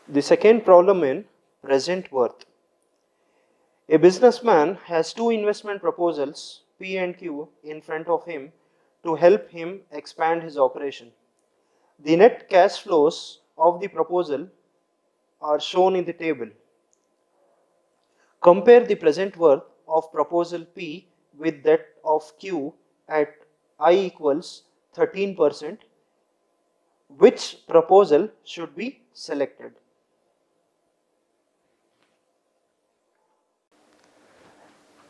The second problem in present worth. A businessman has two investment proposals, P and Q, in front of him to help him expand his operation. The net cash flows of the proposal are shown in the table. Compare the present worth of proposal P with that of Q at I equals 13%. Which proposal should be selected?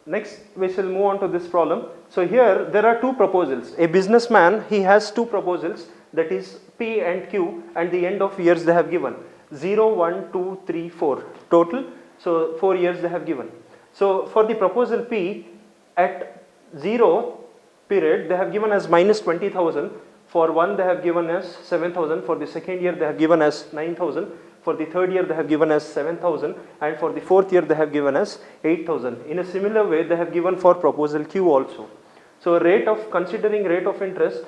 Next, we shall move on to this problem. So here there are two proposals. A businessman, he has two proposals, that is P and Q, and the end of years they have given 0, 1, 2, 3, 4 total. So 4 years they have given. So for the proposal P, at 0 period they have given as minus 20,000. For one they have given as 7,000. For the second year they have given as 9,000. For the third year they have given as 7,000, and for the fourth year they have given as 8,000. In a similar way they have given for proposal Q also. So considering rate of interest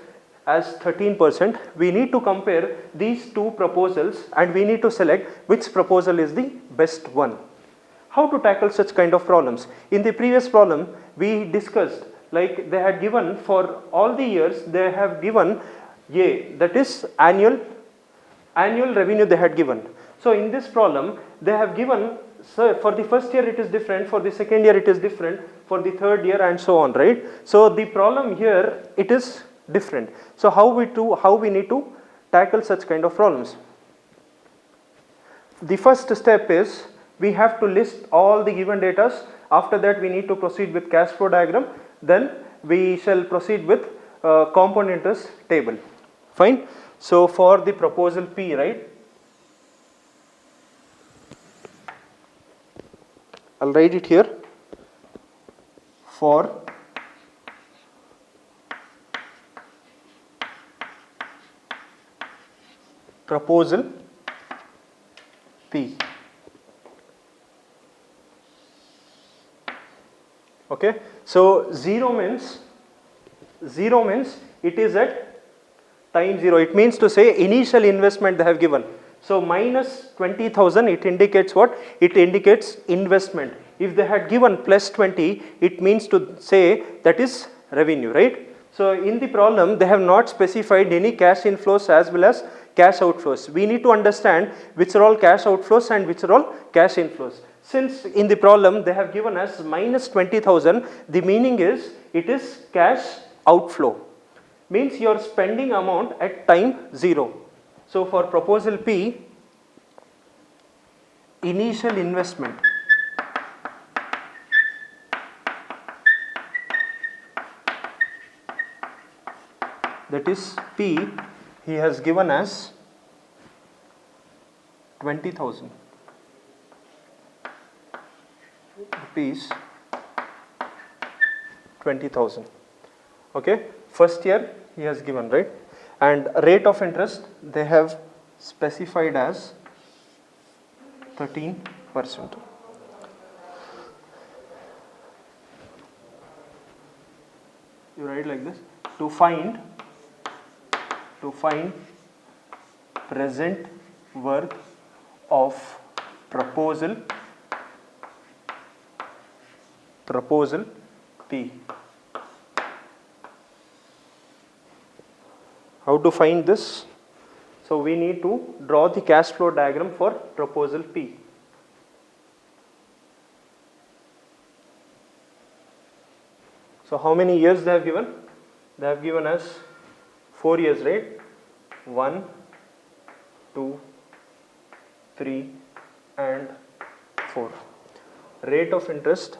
as 13%, we need to compare these two proposals and we need to select which proposal is the best one. How to tackle such kind of problems? In the previous problem we discussed, like they had given for all the years they have given A, that is annual revenue they had given. So in this problem they have given, so for the first year it is different, for the second year it is different, for the third year and so on, right? So the problem here, it is different. So how we need to tackle such kind of problems? The first step is we have to list all the given data. After that we need to proceed with cash flow diagram. Then we shall proceed with compound interest table. Fine. So for the proposal P, right, I'll write it here. For proposal P. Okay. So 0 means it is at time 0. It means to say initial investment they have given. So minus 20,000, it indicates what? It indicates investment. If they had given plus 20, it means to say that is revenue, right? So in the problem they have not specified any cash inflows as well as cash outflows. We need to understand which are all cash outflows and which are all cash inflows. Since in the problem they have given us minus 20,000, the meaning is it is cash outflow. Means your spending amount at time 0. So for proposal P, initial investment, that is P, he has given as 20,000 rupees, 20,000. Okay, first year he has given, right? And rate of interest they have specified as 13%. You write like this: to find present worth of proposal P. How to find this? So we need to draw the cash flow diagram for proposal P. So how many years they have given? They have given us 4 years, right? 1, 2, 3 and 4. Rate of interest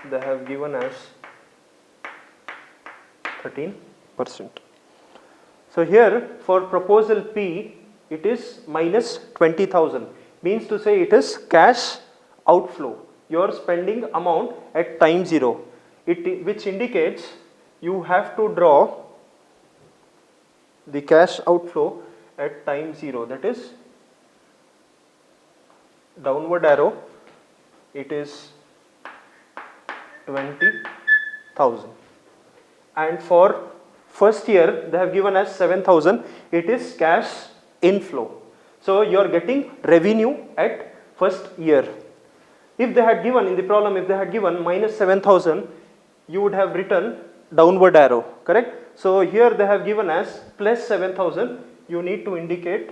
they have given as 13%. So here for proposal P, it is minus 20,000, means to say it is cash outflow, your spending amount at time 0, which indicates you have to draw the cash outflow at time 0, that is downward arrow, it is 20,000. And for first year they have given us 7,000, it is cash inflow. So you are getting revenue at first year. If they had given in the problem, if they had given minus 7,000, you would have written downward arrow, correct? So here they have given as plus 7,000, you need to indicate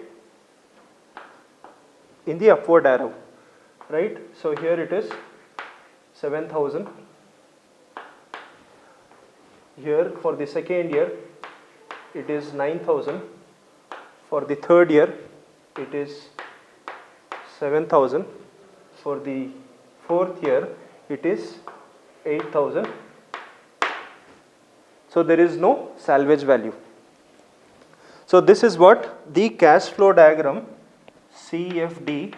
in the upward arrow, right? So here it is 7,000. Here for the second year it is 9,000. For the third year it is 7,000. For the fourth year it is 8,000. So there is no salvage value. So this is what the cash flow diagram CFD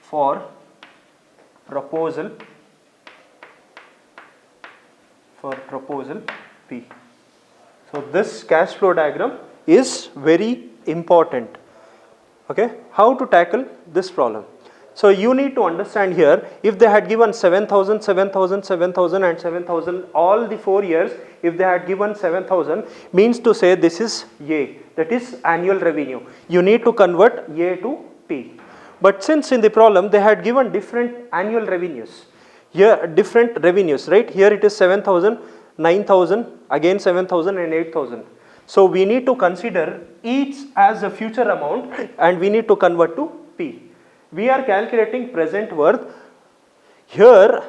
for proposal P. So this cash flow diagram is very important. Okay, how to tackle this problem? So you need to understand here, if they had given 7,000, 7,000, 7,000 and 7,000 all the 4 years, if they had given 7,000, means to say this is A, that is annual revenue. You need to convert A to P. But since in the problem they had given different annual revenues, here different revenues, right? Here it is 7,000, 9,000, again 7,000 and 8,000. So we need to consider each as a future amount and we need to convert to P. We are calculating present worth. Here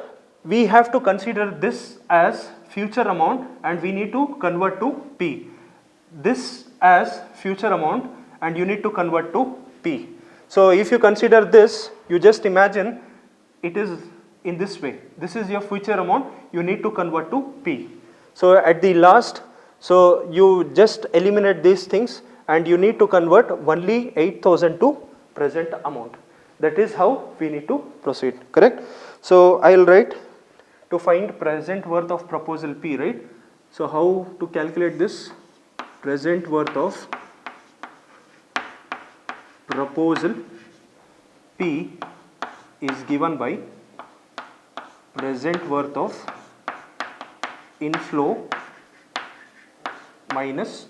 we have to consider this as future amount and we need to convert to P. This as future amount and you need to convert to P. So if you consider this, you just imagine it is in this way. This is your future amount, you need to convert to P. So at the last, so you just eliminate these things and you need to convert only 8,000 to present amount. That is how we need to proceed, correct? So I will write to find present worth of proposal P, right? So how to calculate this? Present worth of proposal P is given by present worth of inflow minus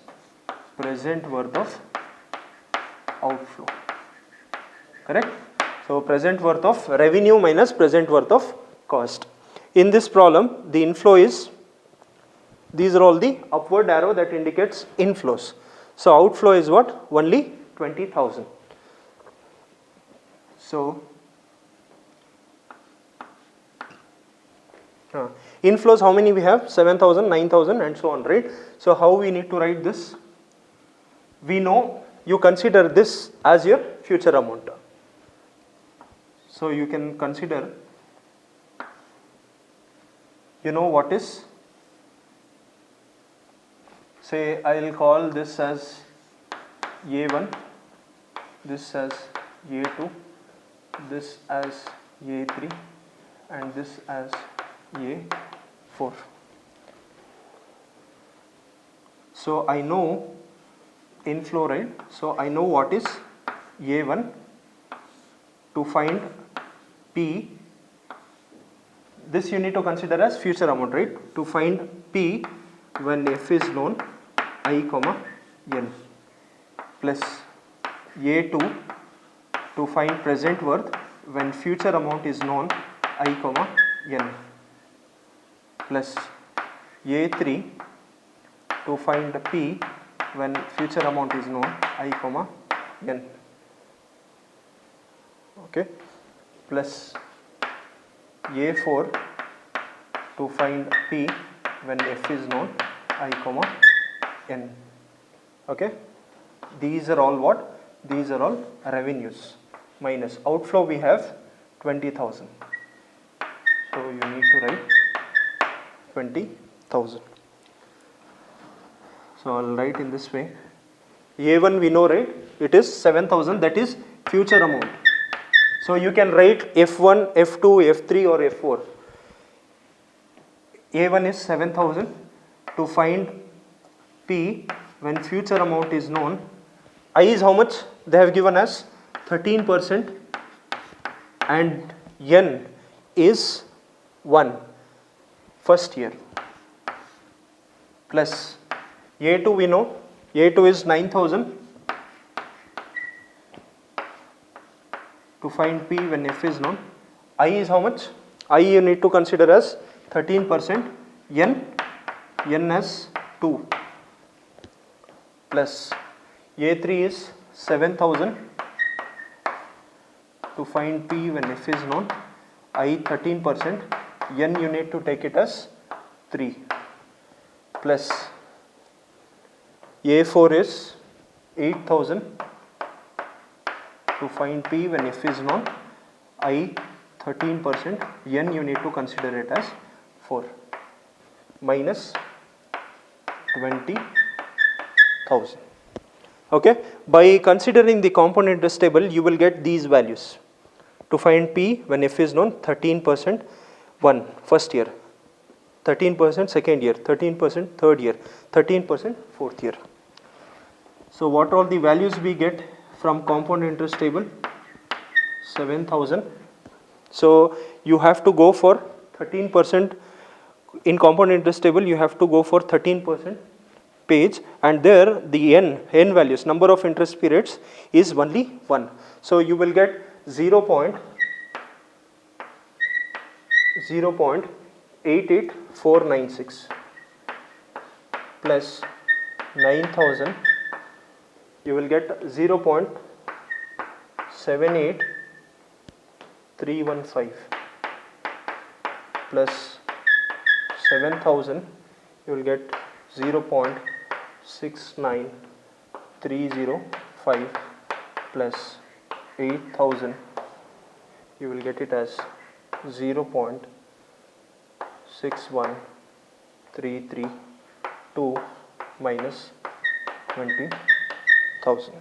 present worth of outflow, correct? So present worth of revenue minus present worth of cost. In this problem, the inflow is, these are all the upward arrow that indicates inflows. So outflow is what? Only 20,000. So inflows, how many we have? 7,000, 9,000 and so on, right? So how we need to write this? We know you consider this as your future amount. So you can consider, you know what is, say I will call this as A1, this as A2, this as A3 and this as A4. So I know inflow, right? So I know what is A1. To find P, this you need to consider as future amount, right? To find P when F is known, I comma N, plus A2 to find present worth when future amount is known, I comma N, plus A3 to find P when future amount is known, I comma N, okay, plus A4 to find P when F is known, I comma N, okay. These are all what? These are all revenues minus outflow we have 20,000. So you need to write 20,000. So I will write in this way. A1 we know, right? It is 7,000, that is future amount. So you can write F1, F2, F3 or F4. A1 is 7,000. To find P when future amount is known, I is how much? They have given us 13% and N is 1 first year, plus A2 we know, A2 is 9,000 to find P when F is known. I is how much? I you need to consider as 13%, N as 2 plus A3 is 7000 to find P when F is known. I 13%, N you need to take it as 3 plus A4 is 8000 to find P when F is known. I 13%, N you need to consider it as 4 minus 20,000. Okay, by considering the compound interest table, you will get these values. To find P when F is known, 13% first year, 13% second year, 13% third year, 13% fourth year. So what are the values we get from compound interest table? 7,000. So you have to go for 13% in compound interest table, you have to go for 13% page, and there the n values, number of interest periods, is only 1. So you will get 0.88496 plus 9,000, you will get 0.78315 plus 7,000, you will get 0.69305 plus 8,000, you will get it as 0.61332 minus 20,000.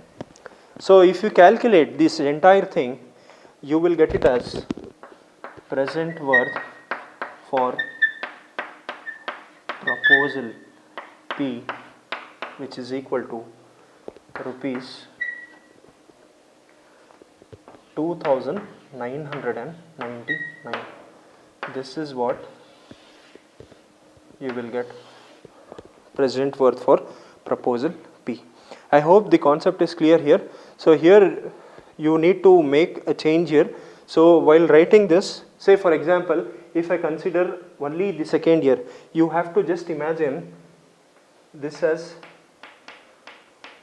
So if you calculate this entire thing, you will get it as present worth for proposal P, which is equal to rupees 2,999. This is what you will get present worth for proposal P. I hope the concept is clear here. So here you need to make a change here. So while writing this, say for example, if I consider only the second year, you have to just imagine this as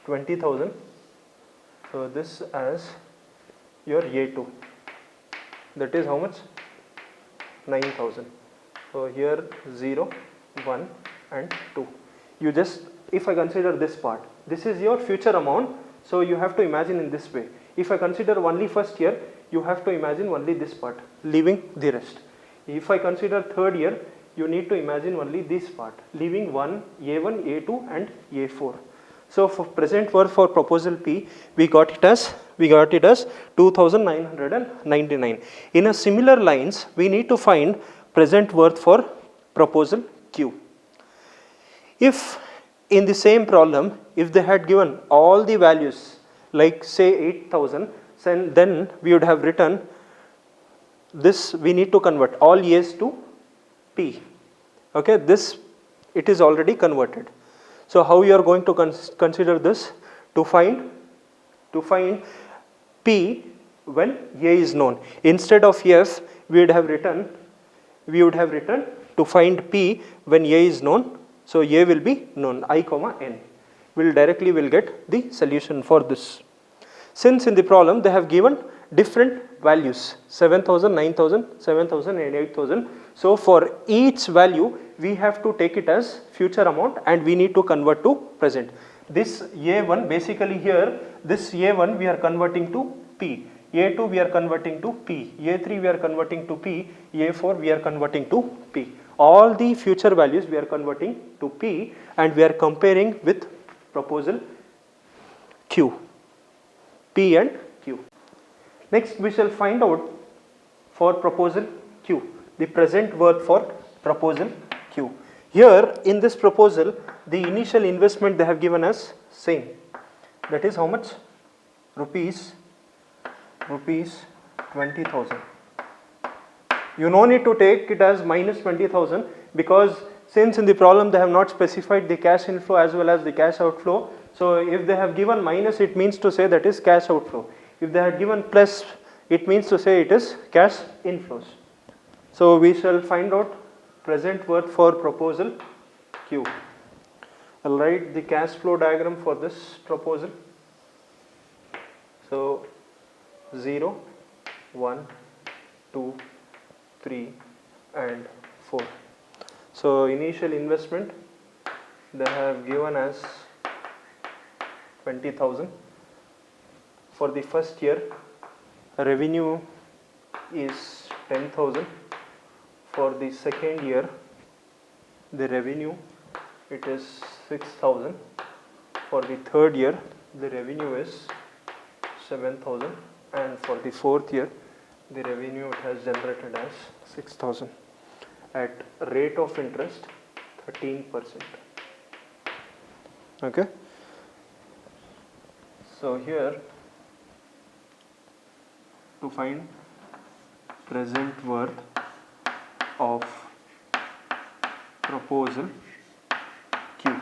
20,000. So this as your A2. That is how much? 9,000. So here 0, 1 and 2. You just, if I consider this part, this is your future amount. So you have to imagine in this way. If I consider only first year, you have to imagine only this part, leaving the rest. If I consider third year, you need to imagine only this part, leaving A1, A2 and A4. So for present worth for proposal P, we got it as 2,999. In a similar lines, we need to find present worth for proposal Q. If in the same problem, if they had given all the values, like say 8,000, then we would have written this, we need to convert all A's to P. Okay, this it is already converted. So how you are going to consider this? To find P when A is known. Instead of F, we would have written to find P when A is known. So A will be known, I comma N. Will get the solution for this. Since in the problem they have given different values, 7,000, 9,000, 7,000 and 8,000. So for each value we have to take it as future amount and we need to convert to present. This A1, basically here this A1 we are converting to P, A2 we are converting to P, A3 we are converting to P, A4 we are converting to P. All the future values we are converting to P and we are comparing with proposal Q, P and Q. Next we shall find out for proposal Q, the present worth for proposal Q. Here in this proposal, the initial investment they have given us same. That is how much? Rupees 20,000. You no need to take it as minus 20,000 because since in the problem they have not specified the cash inflow as well as the cash outflow. So if they have given minus, it means to say that is cash outflow. If they had given plus, it means to say it is cash inflows. So we shall find out present worth for proposal Q. I'll write the cash flow diagram for this proposal. So 0, 1, 2, 3 and 4. So initial investment they have given as 20,000. For the first year revenue is 10,000. For the second year the revenue it is 6,000. For the third year the revenue is 7,000, and for the fourth year the revenue it has generated as 6,000 at rate of interest 13%. Okay. So here to find present worth of proposal Q.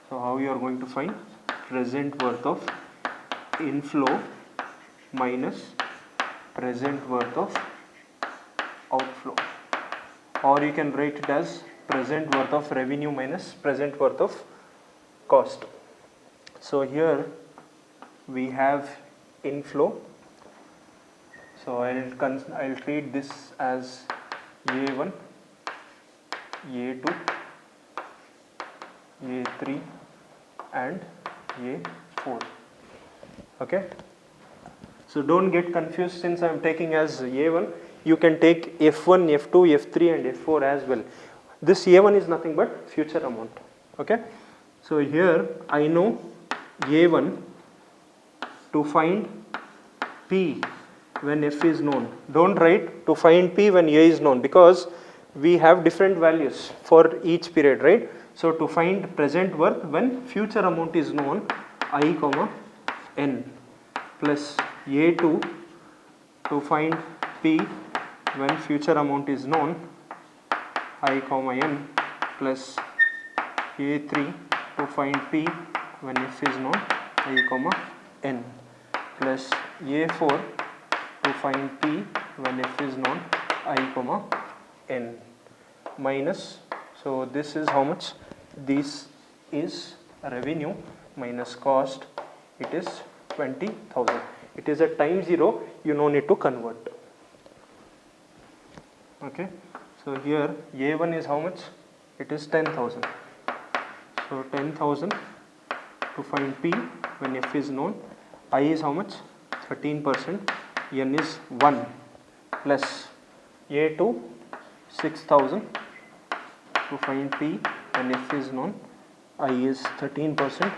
So how you are going to find present worth of inflow minus present worth of outflow, or you can write it as present worth of revenue minus present worth of cost. So here we have inflow, so I'll treat this as A1, A2, A3 and A4. Okay. So don't get confused, since I am taking as A1, you can take F1, F2, F3 and F4 as well. This A1 is nothing but future amount. Okay. So here I know A1 to find P when F is known. Don't write to find P when A is known, because we have different values for each period, right? So to find present worth when future amount is known, I comma N, plus A2 to find P when future amount is known, I comma N, plus A3 to find P when F is known, I comma N, plus A4 to find P when F is known, I comma N, minus, so this is how much? This is revenue minus cost, it is 20,000. It is at time 0, you no need to convert. Okay. So here A1 is how much? It is 10,000. So 10,000 to find P when F is known, I is how much? 13%, N is 1, plus A2 6,000 to find P when F is known, I is 13%,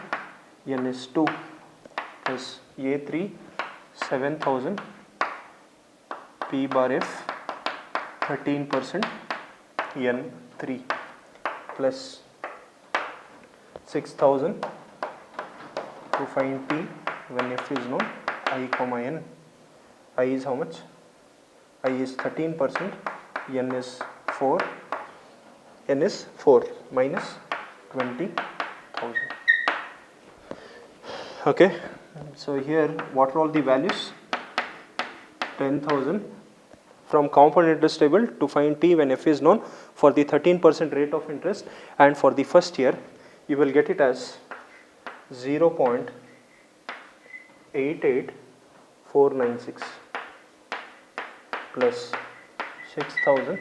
N is 2, plus A3 7,000, P bar F 13%, N 3, plus 6,000 to find P when F is known, I comma N. I is how much? I is 13%, N is 4, N is 4 minus 20,000. Okay. So here what are all the values? 10,000 from compound interest table to find T when F is known for the 13% rate of interest, and for the first year you will get it as 0.88496 plus 6,000,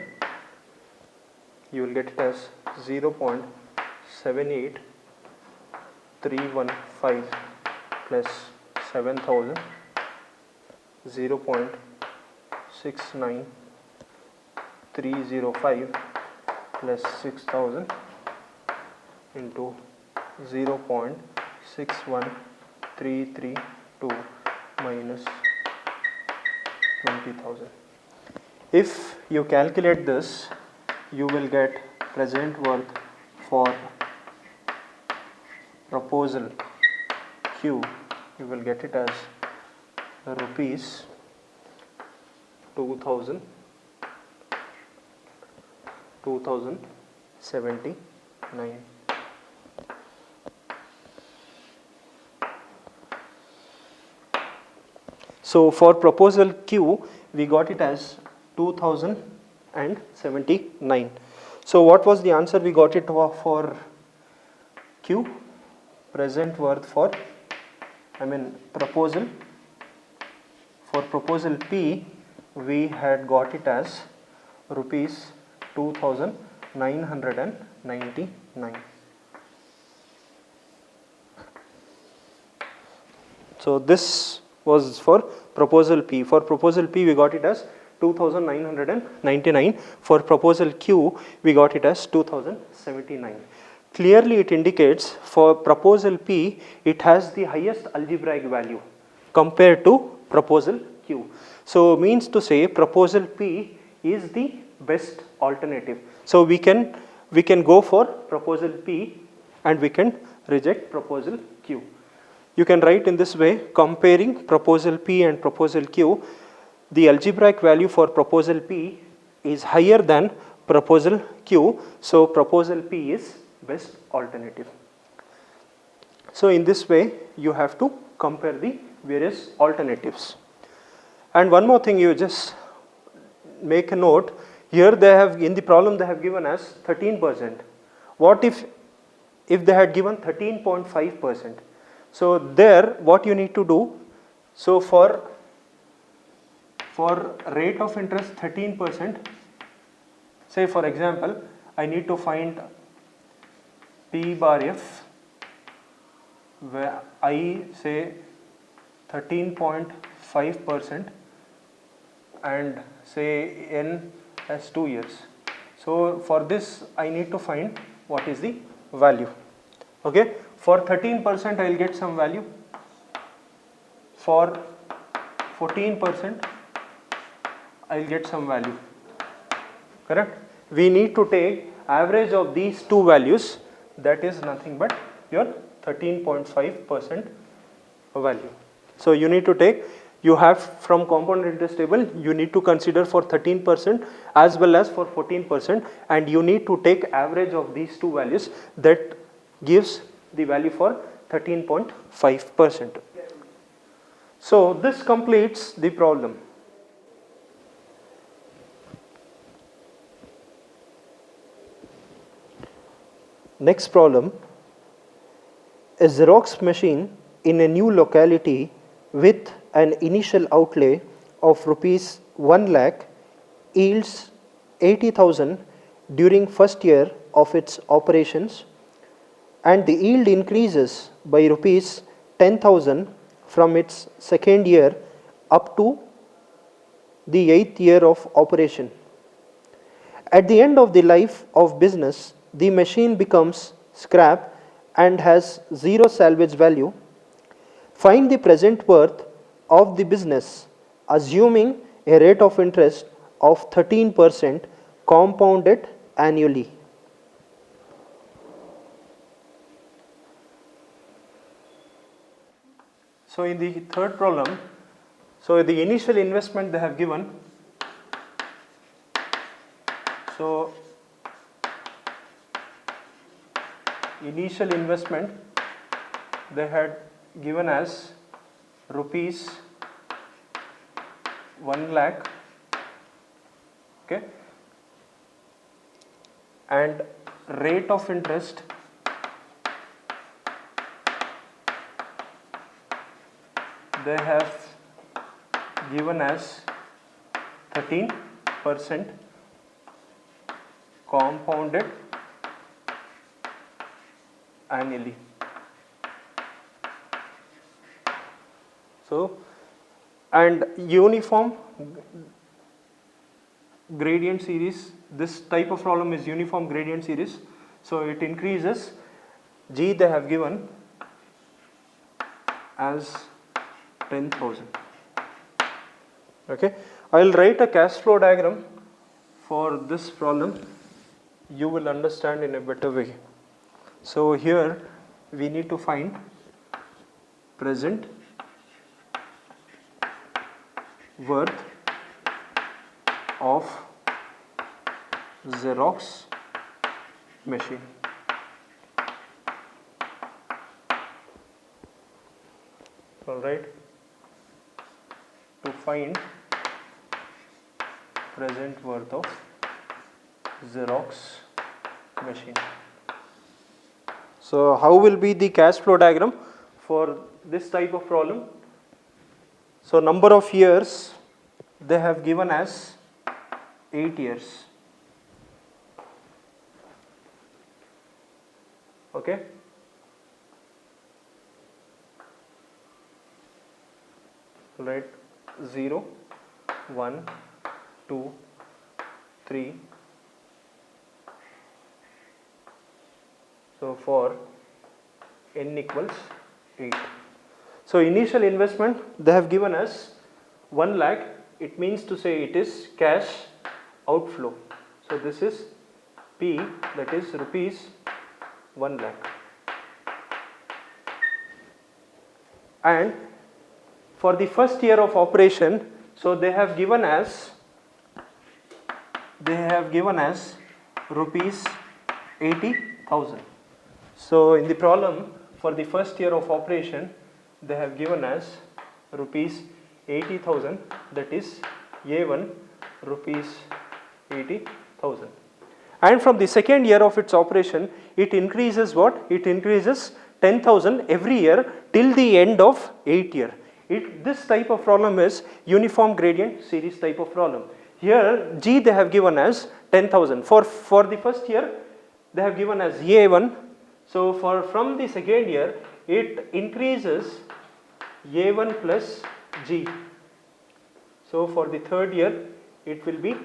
you will get it as 0.78315 plus 7,000, 0.69305 plus 6,000 into 0.61332 minus 20,000. If you calculate this, you will get present worth for proposal Q. You will get it as rupees 2,079. So for proposal Q, we got it as 2079. So what was the answer we got it for Q? Present worth for, proposal. For proposal P, we had got it as rupees 2,999. So this was for proposal P. For proposal P, we got it as 2,999. For proposal Q, we got it as 2,079. Clearly it indicates for proposal P, it has the highest algebraic value compared to proposal Q. So means to say proposal P is the best alternative. So we can go for proposal P and we can reject proposal Q. You can write in this way, comparing proposal P and proposal Q, the algebraic value for proposal P is higher than proposal Q, so proposal P is best alternative. So in this way you have to compare the various alternatives. And one more thing, you just make a note, here they have, in the problem they have given as 13%. What if they had given 13.5%? So there what you need to do, so for rate of interest 13%, say for example I need to find P bar F where I say 13.5% and say N as 2 years. So for this I need to find what is the value. Okay, for 13% I will get some value, for 14% I will get some value, correct? We need to take average of these two values, that is nothing but your 13.5% value. So you need to take, you have from compound interest table, you need to consider for 13% as well as for 14%, and you need to take average of these two values, that gives the value for 13.5%. So this completes the problem. Next problem, a Xerox machine in a new locality with an initial outlay of rupees 1 lakh yields 80,000 during first year of its operations, and the yield increases by rupees 10,000 from its second year up to the 8th year of operation. At the end of the life of business, the machine becomes scrap and has zero salvage value. Find the present worth of the business assuming a rate of interest of 13% compounded annually. So in the third problem, so the initial investment they have given, so initial investment they had given as rupees 1 lakh, okay, and rate of interest they have given as 13% compounded annually. So, and uniform gradient series, this type of problem is uniform gradient series, so it increases. G they have given as 10,000. Okay, I will write a cash flow diagram for this problem, you will understand in a better way. So here we need to find present worth of Xerox machine. All right. find present worth of Xerox machine. So how will be the cash flow diagram for this type of problem? So number of years they have given as 8 years. Okay. Right, 0, 1, 2, 3. So for n equals 8. So initial investment they have given us 1 lakh. It means to say it is cash outflow. So this is P, that is rupees 1 lakh. And for the first year of operation, so they have given as rupees 80,000. So in the problem for the first year of operation they have given as rupees 80,000, that is A1 rupees 80,000. And from the second year of its operation it increases what? It increases 10,000 every year till the end of 8th year. This type of problem is uniform gradient series type of problem. Here G they have given as 10,000. For the first year they have given as A1. So from the second year it increases A1 plus G. So for the third year it will be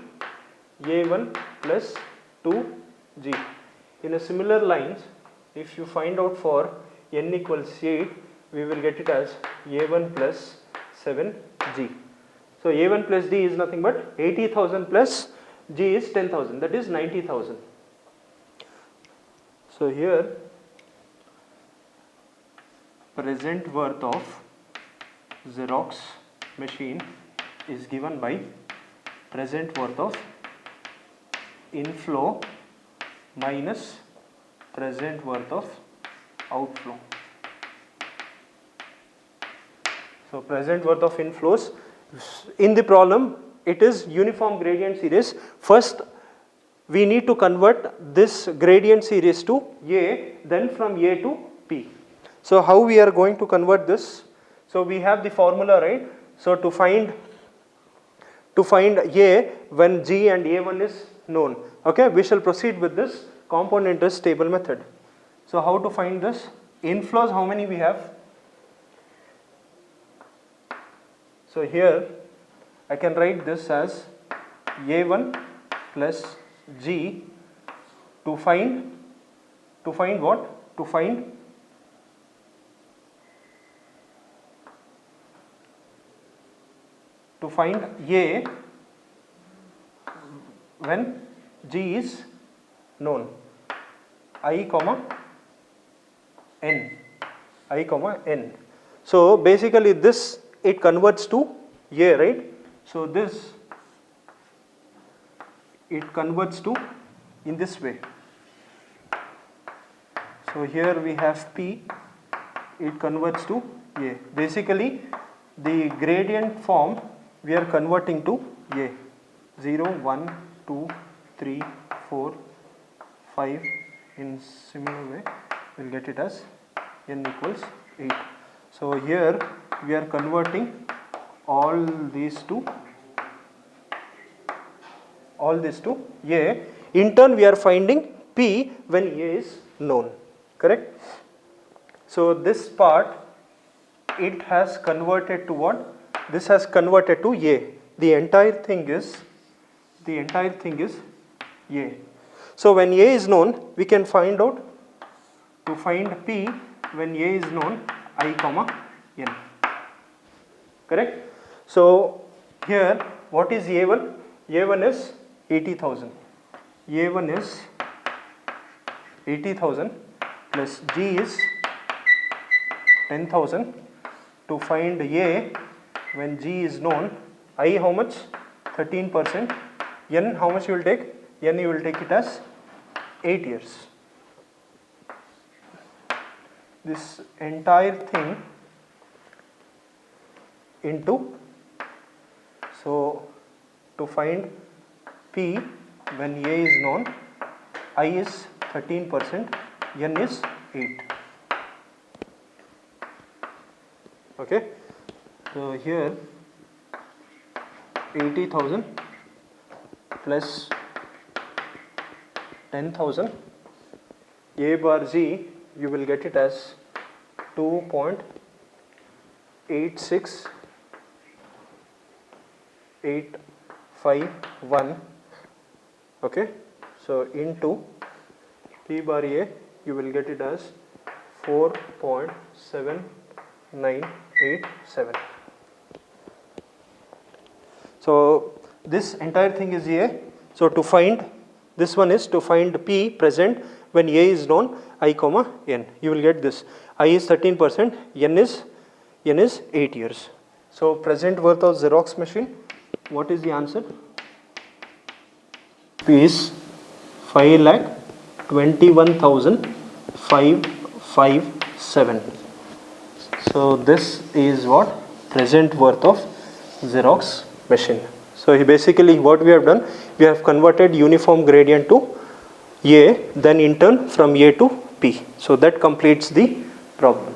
A1 plus 2G. In a similar lines, if you find out for n equals 8, we will get it as A1 plus 7G. So A1 plus D is nothing but 80,000 plus G is 10,000, that is 90,000. So here present worth of Xerox machine is given by present worth of inflow minus present worth of outflow. So present worth of inflows, in the problem it is uniform gradient series. First we need to convert this gradient series to A, then from A to P. So how we are going to convert this? So we have the formula, right? So to find A when G and A1 is known, okay, we shall proceed with this compound interest table method. So how to find this? Inflows, how many we have? So here I can write this as A1 plus G to find what? To find A when G is known, I comma n. So basically this it converts to A, right? So this it converts to in this way. So here we have P, it converts to A. Basically the gradient form we are converting to A. 0, 1, 2, 3, 4, 5. In similar way we will get it as n equals 8. So here we are converting all these to A. In turn we are finding P when A is known, correct? So this part it has converted to what? This has converted to A. The entire thing is A. So when A is known, we can find out, to find P when A is known, I comma n, correct? So here what is A1? A1 is 80,000. A1 is 80,000 plus G is 10,000. To find A when G is known, I how much? 13%. N how much you will take? N you will take it as 8 years. This entire thing into So to find P when A is known, I is 13%, N is 8. Okay, so here 80,000 plus 10,000, A bar Z, you will get it as 2.86851. Okay, so into P bar A, you will get it as 4.7987. So this entire thing is A. So to find, this one is to find P present when A is known, I comma N. You will get this. I is 13%, N is 8 years. So present worth of Xerox machine, what is the answer? P is 5,21,557. So this is what present worth of Xerox machine. So basically what we have done, we have converted uniform gradient to A, then in turn from A to P. So that completes the problem.